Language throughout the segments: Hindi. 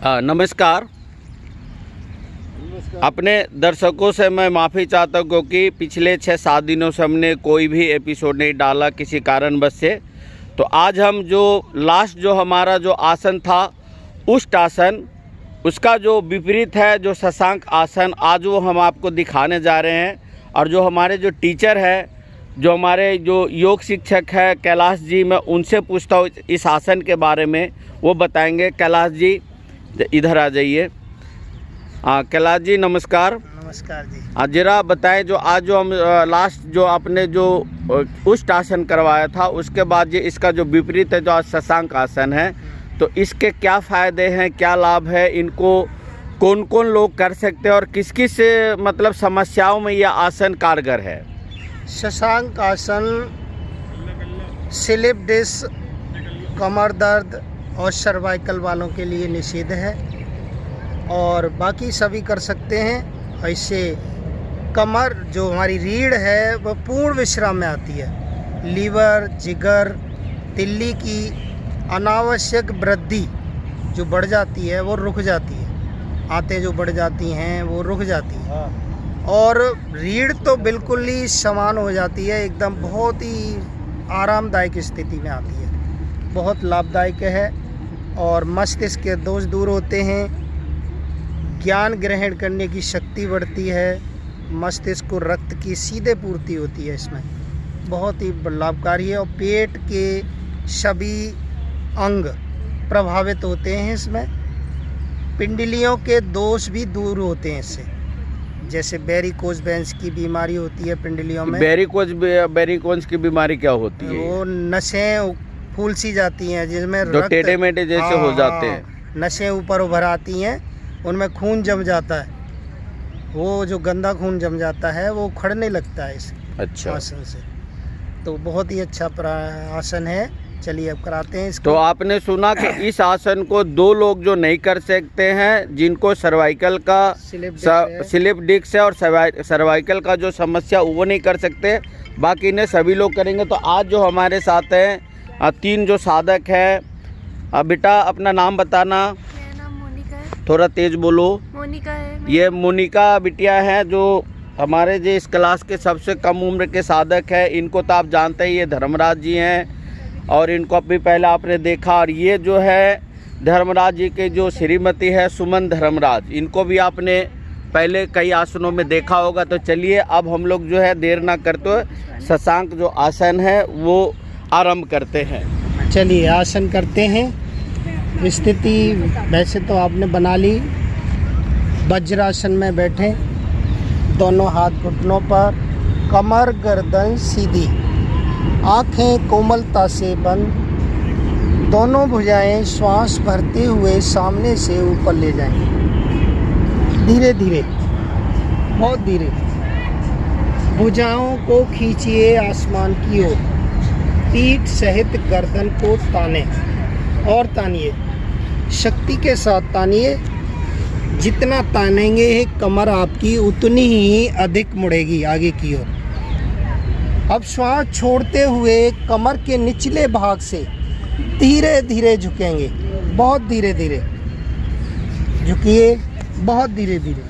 नमस्कार। अपने दर्शकों से मैं माफ़ी चाहता हूँ क्योंकि पिछले 6-7 दिनों से हमने कोई भी एपिसोड नहीं डाला किसी कारणवश से। तो आज हम जो लास्ट जो हमारा जो आसन था उष्ट आसन, उसका जो विपरीत है जो शशांक आसन, आज वो हम आपको दिखाने जा रहे हैं। और जो हमारे जो टीचर है, जो हमारे जो योग शिक्षक है कैलाश जी, मैं उनसे पूछता हूँ इस आसन के बारे में, वो बताएंगे। कैलाश जी इधर आ जाइए। हाँ कैलाश जी नमस्कार। नमस्कार जी। जरा बताएं, जो आज जो हम लास्ट जो आपने जो उष्ट आसन करवाया था उसके बाद ये इसका जो विपरीत है जो आज शशांक आसन है, तो इसके क्या फ़ायदे हैं, क्या लाभ है, इनको कौन कौन लोग कर सकते हैं और किस किस मतलब समस्याओं में यह आसन कारगर है? शशांक आसन स्लिप डिस्क, कमर दर्द और सर्वाइकल वालों के लिए निषिद्ध है और बाकी सभी कर सकते हैं। ऐसे कमर जो हमारी रीढ़ है वह पूर्ण विश्राम में आती है। लीवर, जिगर, तिल्ली की अनावश्यक वृद्धि जो बढ़ जाती है वो रुक जाती है। आंतें जो बढ़ जाती हैं वो रुक जाती हैं और रीढ़ तो बिल्कुल ही समान हो जाती है, एकदम बहुत ही आरामदायक स्थिति में आती है। बहुत लाभदायक है और मस्तिष्क के दोष दूर होते हैं, ज्ञान ग्रहण करने की शक्ति बढ़ती है, मस्तिष्क को रक्त की सीधे पूर्ति होती है। इसमें बहुत ही लाभकारी है और पेट के सभी अंग प्रभावित होते हैं। इसमें पिंडलियों के दोष भी दूर होते हैं इससे, जैसे वेरिकोज वेन्स की बीमारी होती है पिंडलियों में। वेरिकोज की बीमारी क्या होती है? वो नसें फूल सी जाती हैं जिसमें जो टेढ़े मेढ़े जैसे हो जाते हैं, नसें ऊपर उभर आती हैं, उनमें खून जम जाता है। वो जो गंदा खून जम जाता है वो उखड़ने लगता है इस आसन से। तो बहुत ही अच्छा आसन है। चलिए अब कराते हैं इसको। तो आपने सुना कि इस आसन को 2 लोग जो नहीं कर सकते हैं, जिनको सर्वाइकल का स्लिप डिस्क है और सर्वाइकल का जो समस्या वो नहीं कर सकते, बाकी ने सभी लोग करेंगे। तो आज जो हमारे साथ हैं 3 जो साधक है। बेटा अपना नाम बताना। मेरा नाम मोनिका है। थोड़ा तेज बोलो। मोनिका है। ये मोनिका बिटिया है जो हमारे जो इस क्लास के सबसे कम उम्र के साधक है। इनको तो आप जानते ही, ये धर्मराज जी हैं और इनको अभी पहले आपने देखा। और ये जो है धर्मराज जी के जो श्रीमती है सुमन धर्मराज, इनको भी आपने पहले कई आसनों में देखा होगा। तो चलिए अब हम लोग जो है देर ना करते हुए शशांक जो आसन है वो आरंभ करते हैं। चलिए आसन करते हैं। स्थिति वैसे तो आपने बना ली। वज्रासन में बैठे, दोनों हाथ घुटनों पर, कमर गर्दन सीधी, आंखें कोमलता से बंद, दोनों भुजाएं श्वास भरते हुए सामने से ऊपर ले जाएं। धीरे धीरे, बहुत धीरे। भुजाओं को खींचिए आसमान की ओर, पीठ सहित गर्दन को ताने और तानिए, शक्ति के साथ तानिए। जितना तानेंगे कमर आपकी उतनी ही अधिक मुड़ेगी आगे की ओर। अब श्वास छोड़ते हुए कमर के निचले भाग से धीरे धीरे झुकेंगे, बहुत धीरे धीरे झुकिए, बहुत धीरे धीरे।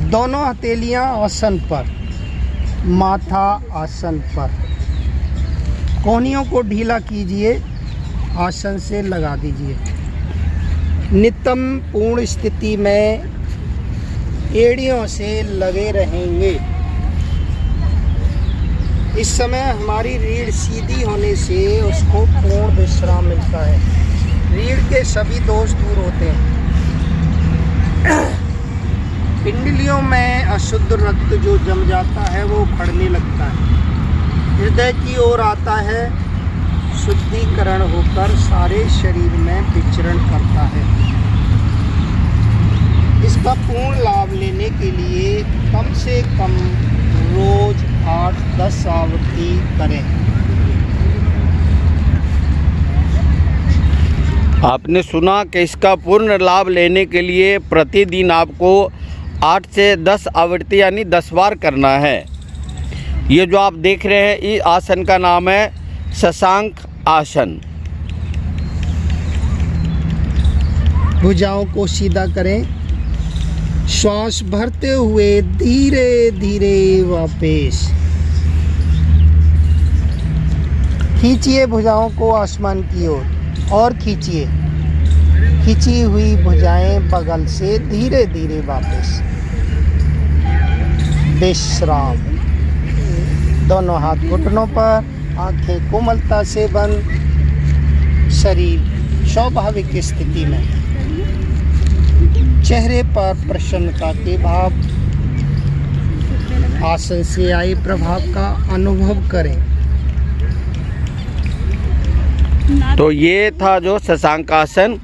दोनों हथेलियां आसन पर, माथा आसन पर, कोहनियों को ढीला कीजिए, आसन से लगा दीजिए। नितंब पूर्ण स्थिति में एड़ियों से लगे रहेंगे। इस समय हमारी रीढ़ सीधी होने से उसको पूर्ण विश्राम मिलता है। रीढ़ के सभी दोष दूर होते हैं। पिंडलियों में अशुद्ध रक्त जो जम जाता है वो उखड़ने लगता है, हृदय की ओर आता है, शुद्धिकरण होकर सारे शरीर में विचरण करता है। इसका पूर्ण लाभ लेने के लिए कम से कम रोज 8-10 आवृत्ति करें। आपने सुना कि इसका पूर्ण लाभ लेने के लिए प्रतिदिन आपको 8 से 10 आवृत्ति यानी 10 बार करना है। ये जो आप देख रहे हैं इस आसन का नाम है शशांक आसन। भुजाओं को सीधा करें। श्वास भरते हुए धीरे धीरे वापस खींचिए भुजाओं को आसमान की ओर और खींचिए। खींची हुई भुजाएं बगल से धीरे धीरे वापस। विश्राम। दोनों हाथ घुटनों पर, आंखें कोमलता से बंद, शरीर स्वाभाविक स्थिति में, चेहरे पर प्रसन्नता के भाव। आसन से आए प्रभाव का अनुभव करें। तो ये था जो शशांक आसन।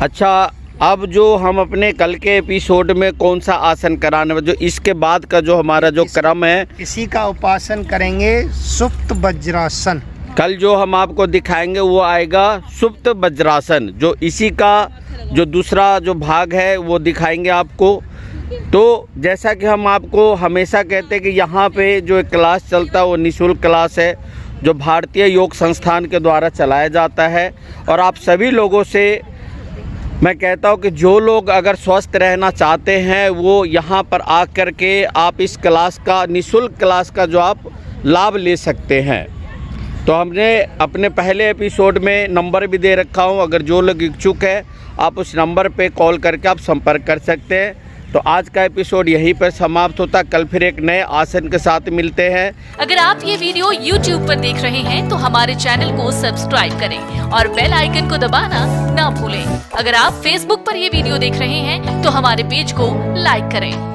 अच्छा, अब जो हम अपने कल के एपिसोड में कौन सा आसन कराने, जो इसके बाद का जो हमारा जो क्रम है, इसी का उपासन करेंगे, सुप्त वज्रासन। कल जो हम आपको दिखाएंगे वो आएगा सुप्त वज्रासन, जो इसी का जो दूसरा जो भाग है वो दिखाएंगे आपको। तो जैसा कि हम आपको हमेशा कहते हैं कि यहाँ पे जो एक क्लास चलता है वो निःशुल्क क्लास है, जो भारतीय योग संस्थान के द्वारा चलाया जाता है। और आप सभी लोगों से मैं कहता हूँ कि जो लोग अगर स्वस्थ रहना चाहते हैं वो यहाँ पर आकर के आप इस क्लास का, निःशुल्क क्लास का जो आप लाभ ले सकते हैं। तो हमने अपने पहले एपिसोड में नंबर भी दे रखा हूँ, अगर जो लोग इच्छुक है आप उस नंबर पे कॉल करके आप संपर्क कर सकते हैं। तो आज का एपिसोड यहीं पर समाप्त होता। कल फिर एक नए आसन के साथ मिलते हैं। अगर आप ये वीडियो YouTube पर देख रहे हैं तो हमारे चैनल को सब्सक्राइब करें और बेल आइकन को दबाना ना भूलें। अगर आप Facebook पर ये वीडियो देख रहे हैं तो हमारे पेज को लाइक करें।